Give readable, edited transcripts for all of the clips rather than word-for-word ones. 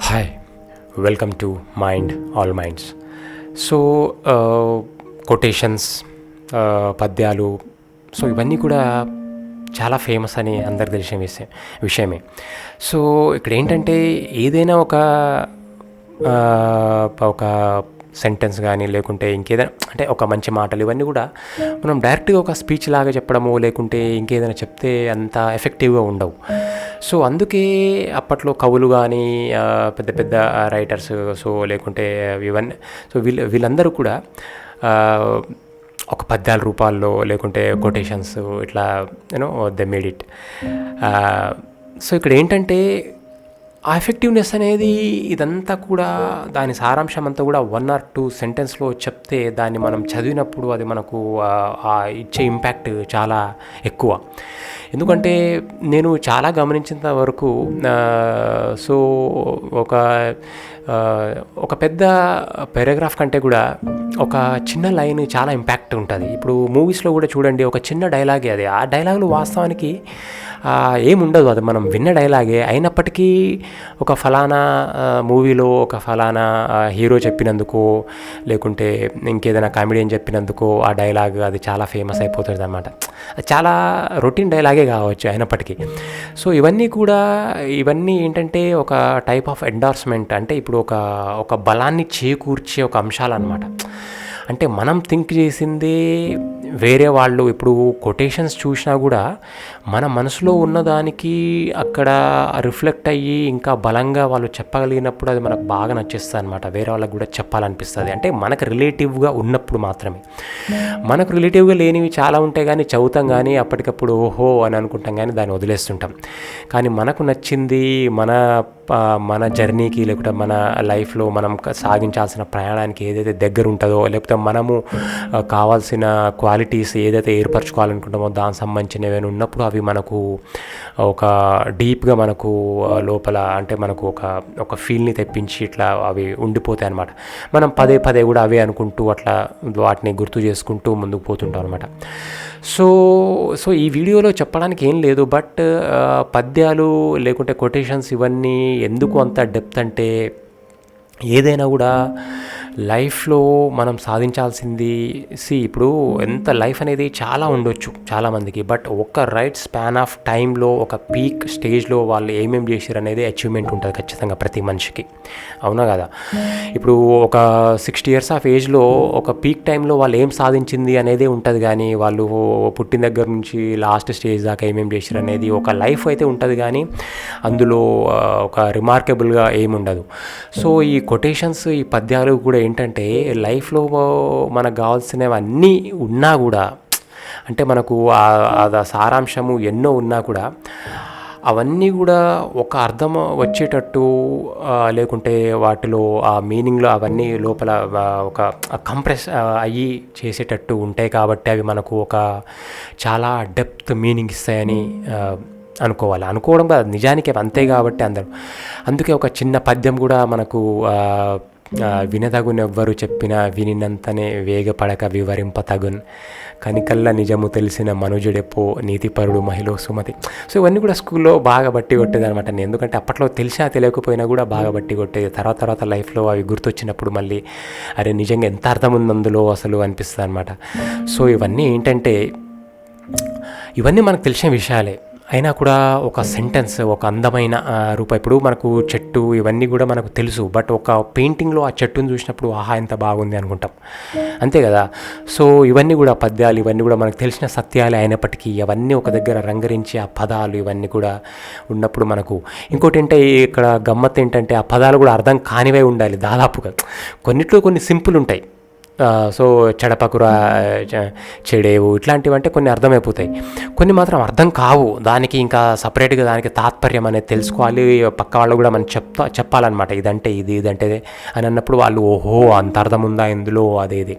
Hi, welcome to mind all minds. So quotations, పద్యాలు, so ఇవన్నీ కూడా చాలా ఫేమస్ అని అందరికి తెలిసిన విషయమే. సో ఇక్కడ ఏంటంటే ఏదైనా ఒక సెంటెన్స్ కానీ లేకుంటే ఇంకేదైనా అంటే ఒక మంచి మాటలు ఇవన్నీ కూడా మనం డైరెక్ట్గా ఒక స్పీచ్ లాగా చెప్పడము లేకుంటే ఇంకేదైనా చెప్తే అంత ఎఫెక్టివ్గా ఉండవు. సో అందుకే అప్పట్లో కవులు కానీ పెద్ద పెద్ద రైటర్స్ సో లేకుంటే ఇవన్నీ సో వీళ్ళందరూ కూడా ఒక పద్యాల రూపాల్లో లేకుంటే కొటేషన్స్ ఇట్లా దే మేడ్ ఇట్. సో ఇక్కడ ఏంటంటే ఆ ఎఫెక్టివ్నెస్ అనేది ఇదంతా కూడా దాని సారాంశం అంతా కూడా 1 or 2 సెంటెన్స్లో చెప్తే దాన్ని మనం చదివినప్పుడు అది మనకు ఇచ్చే ఇంపాక్ట్ చాలా ఎక్కువ. ఎందుకంటే నేను చాలా గమనించినంత వరకు సో ఒక పెద్ద పారాగ్రాఫ్ కంటే కూడా ఒక చిన్న లైన్ చాలా ఇంపాక్ట్ ఉంటుంది. ఇప్పుడు మూవీస్లో కూడా చూడండి, ఒక చిన్న డైలాగే అది. ఆ డైలాగులు వాస్తవానికి ఏముండదు, అది మనం విన్న డైలాగే అయినప్పటికీ ఒక ఫలానా మూవీలో ఒక ఫలానా హీరో చెప్పినందుకో లేకుంటే ఇంకేదైనా కామెడియన్ చెప్పినందుకో ఆ డైలాగ్ అది చాలా ఫేమస్ అయిపోతుంది అన్నమాట. చాలా రొటీన్ డైలాగే కావచ్చు అయినప్పటికీ. సో ఇవన్నీ ఏంటంటే ఒక టైప్ ఆఫ్ ఎండార్స్మెంట్, అంటే ఇప్పుడు ఒక బలాన్ని చేకూర్చే ఒక అంశాలు అన్నమాట. అంటే మనం థింక్ చేసిందే వేరే వాళ్ళు ఇప్పుడు కొటేషన్స్ చూసినా కూడా మన మనసులో ఉన్నదానికి అక్కడ రిఫ్లెక్ట్ అయ్యి ఇంకా బలంగా వాళ్ళు చెప్పగలిగినప్పుడు అది మనకు బాగా నచ్చేస్తుంది అనమాట. వేరే వాళ్ళకి కూడా చెప్పాలనిపిస్తుంది. అంటే మనకు రిలేటివ్గా ఉన్నప్పుడు మాత్రమే. మనకు రిలేటివ్గా లేనివి చాలా ఉంటాయి కానీ చదువుతాం కానీ అప్పటికప్పుడు ఓహో అని అనుకుంటాం కానీ దాన్ని వదిలేస్తుంటాం. కానీ మనకు నచ్చింది మన జర్నీకి లేకపోతే మన లైఫ్లో మనం సాగించాల్సిన ప్రయాణానికి ఏదైతే దగ్గర ఉంటుందో లేకపోతే మనము కావాల్సిన క్వాలిటీస్ ఏదైతే ఏర్పరచుకోవాలనుకుంటామో దానికి సంబంధించిన ఏమైనా ఉన్నప్పుడు అవి మనకు ఒక డీప్గా మనకు లోపల అంటే మనకు ఒక ఫీల్ని తెప్పించి ఇట్లా అవి ఉండిపోతాయి అన్నమాట. మనం పదే పదే కూడా అవే అనుకుంటూ అట్లా వాటిని గుర్తు చేసుకుంటూ ముందుకు పోతుంటాం అనమాట. సో ఈ వీడియోలో చెప్పడానికి ఏం లేదు, బట్ పద్యాలు లేకుంటే కొటేషన్స్ ఇవన్నీ ఎందుకు అంత డెప్త్ అంటే ఏదైనా కూడా లైఫ్లో మనం సాధించాల్సింది ఇప్పుడు ఎంత లైఫ్ అనేది చాలా ఉండొచ్చు చాలామందికి, బట్ ఒక రైట్ స్పాన్ ఆఫ్ టైంలో ఒక పీక్ స్టేజ్లో వాళ్ళు ఏమేమి చేశారు అనేది అచీవ్మెంట్ ఉంటుంది ఖచ్చితంగా ప్రతి మనిషికి, అవునా కదా? ఇప్పుడు ఒక 60 years ఆఫ్ ఏజ్లో ఒక పీక్ టైంలో వాళ్ళు ఏం సాధించింది అనేది ఉంటుంది, కానీ వాళ్ళు పుట్టిన దగ్గర నుంచి లాస్ట్ స్టేజ్ దాకా ఏమేమి చేశారు అనేది ఒక లైఫ్ అయితే ఉంటుంది, కానీ అందులో ఒక రిమార్కబుల్గా ఏముండదు. సో ఈ కొటేషన్స్ ఈ పద్యాలు కూడా ఏంటంటే లైఫ్లో మనకు కావాల్సినవన్నీ ఉన్నా కూడా అంటే మనకు సారాంశము ఎన్నో ఉన్నా కూడా అవన్నీ కూడా ఒక అర్థం వచ్చేటట్టు లేకుంటే వాటిలో ఆ మీనింగ్లో అవన్నీ లోపల ఒక కంప్రెస్ అయ్యి చేసేటట్టు ఉంటాయి కాబట్టి అవి మనకు ఒక చాలా డెప్త్ మీనింగ్ ఇస్తాయని అనుకోవడం కాదు, నిజానికి అంతే కాబట్టి అందుకే ఒక చిన్న పద్యం కూడా మనకు వినదగునెవ్వరు చెప్పినా వినినంతనే వేగపడక వివరింపతగున్ కనికల్ల నిజము తెలిసిన మనుజుడెపో నీతిపరుడు మహిళ సుమతి. సో ఇవన్నీ కూడా స్కూల్లో బాగా బట్టి కొట్టేది అనమాట. నేను ఎందుకంటే అప్పట్లో తెలిసినా తెలియకపోయినా కూడా బాగా బట్టి కొట్టేది. తర్వాత లైఫ్లో అవి గుర్తొచ్చినప్పుడు మళ్ళీ అరే నిజంగా ఎంత అర్థం ఉంది అందులో అసలు అనిపిస్తుంది అనమాట. సో ఇవన్నీ ఏంటంటే ఇవన్నీ మనకు తెలిసిన విషయాలే అయినా కూడా ఒక సెంటెన్స్ ఒక అందమైన రూపం. ఇప్పుడు మనకు చెట్టు ఇవన్నీ కూడా మనకు తెలుసు, బట్ ఒక పెయింటింగ్లో ఆ చెట్టును చూసినప్పుడు ఆహా ఎంత బాగుంది అనుకుంటాం, అంతే కదా? సో ఇవన్నీ కూడా పద్యాలు ఇవన్నీ కూడా మనకు తెలిసిన సత్యాలే అయినప్పటికీ అవన్నీ ఒక దగ్గర రంగరించి ఆ పదాలు ఇవన్నీ కూడా ఉన్నప్పుడు మనకు ఇంకోటి ఏంటంటే ఇక్కడ గమ్మత్ ఏంటంటే ఆ పదాలు కూడా అర్థం కానివే ఉండాలి దాదాపుగా. కొన్నిట్లో కొన్ని సింపుల్ ఉంటాయి, సో చెడపకురా చెడేవు ఇట్లాంటివి అంటే కొన్ని అర్థమైపోతాయి, కొన్ని మాత్రం అర్థం కావు. దానికి ఇంకా సపరేట్గా దానికి తాత్పర్యం అనేది తెలుసుకోవాలి, పక్క వాళ్ళు కూడా మనం చెప్పాలన్నమాట. ఇదంటే ఇది ఇదంటే అని అన్నప్పుడు వాళ్ళు ఓహో అంత అర్థం ఉందా ఇందులో అదేది.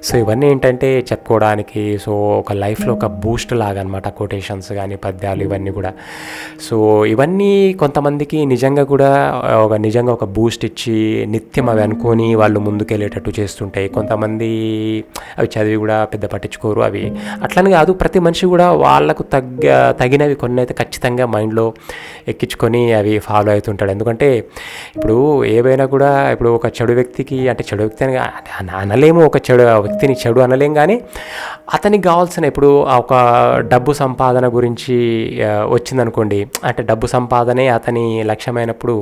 సో ఇవన్నీ ఏంటంటే చెప్పుకోవడానికి, సో ఒక లైఫ్లో ఒక బూస్ట్ లాగా అనమాట కొటేషన్స్ కానీ పద్యాలు ఇవన్నీ కూడా. సో ఇవన్నీ కొంతమందికి నిజంగా ఒక బూస్ట్ ఇచ్చి నిత్యం అవి అనుకొని వాళ్ళు ముందుకెళ్ళేటట్టు చేస్తుంటాయి. కొంతమంది అవి చదివి కూడా పెద్ద పట్టించుకోరు. అవి అట్లని కాదు, ప్రతి మనిషి కూడా వాళ్ళకు తగినవి కొన్ని అయితే ఖచ్చితంగా మైండ్లో ఎక్కించుకొని అవి ఫాలో అవుతుంటాడు. ఎందుకంటే ఇప్పుడు ఏవైనా కూడా, ఇప్పుడు ఒక చెడు వ్యక్తికి, అంటే చెడు వ్యక్తి అని అనలేము, ఒక వ్యక్తిని చెడు అనలేం, కానీ అతనికి కావాల్సిన, ఇప్పుడు ఒక డబ్బు సంపాదన గురించి వచ్చిందనుకోండి, అంటే డబ్బు సంపాదనే అతని లక్ష్యమైనప్పుడు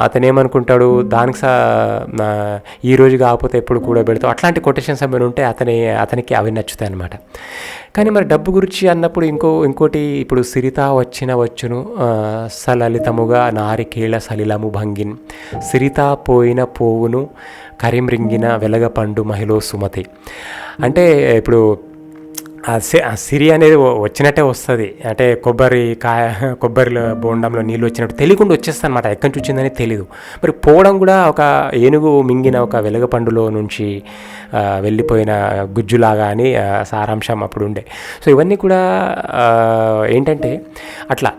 అతను ఏమనుకుంటాడు, దానికి ఈరోజు కాకపోతే ఎప్పుడు కూడా పెడతావు, అట్లాంటి కొటేషన్స్ ఏమైనా ఉంటే అతనికి అవి నచ్చుతాయి అన్నమాట. కానీ మరి డబ్బు గురించి అన్నప్పుడు ఇంకోటి, ఇప్పుడు సిరిత వచ్చును సలలితముగా నారికేళ సలిలము భంగిన్, సిరిత పోయిన పోవును కరిమ్రింగిన వెలగపండు మహిళ సుమతి. అంటే ఇప్పుడు ఆ సిరి అనేది వచ్చినట్టే వస్తుంది, అంటే కొబ్బరిలో బోండంలో నీళ్ళు వచ్చినట్టు తెలియకుండా వచ్చేస్తుంది అనమాట, ఎక్కడి నుంచి వచ్చిందని తెలీదు. మరి పోవడం కూడా ఒక ఏనుగు మింగిన ఒక వెలగపండులో నుంచి వెళ్ళిపోయిన గుజ్జులాగా అని సారాంశం అప్పుడు ఉండే. సో ఇవన్నీ కూడా ఏంటంటే అట్లా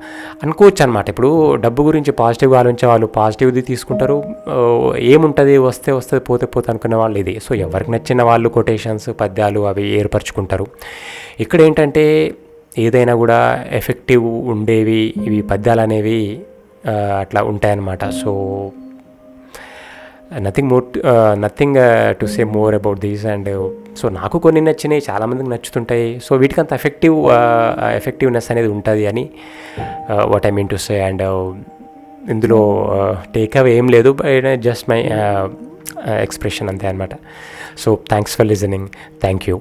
అనుకోవచ్చు అనమాట. ఇప్పుడు డబ్బు గురించి పాజిటివ్గా ఆలోచించే వాళ్ళు పాజిటివ్ది తీసుకుంటారు, ఏముంటుంది వస్తే పోతే అనుకునే వాళ్ళు ఇది. సో ఎవరికి నచ్చిన వాళ్ళు కొటేషన్స్ పద్యాలు అవి ఏర్పరచుకుంటారు. ఇక్కడ ఏంటంటే ఏదైనా కూడా ఎఫెక్టివ్ ఉండేవి ఇవి పద్యాలు అనేవి అట్లా ఉంటాయన్నమాట. So nothing to say more about these. And so నాకు కొన్ని నచ్చినాయి, చాలామందికి నచ్చుతుంటాయి. సో వీటికంత ఎఫెక్టివ్నెస్ అనేది ఉంటుంది అని what I mean to say. And ఇందులో టేక్ అవే ఏం లేదు, జస్ట్ మై ఎక్స్ప్రెషన్ అంతే అనమాట. So thanks for listening. Thank you.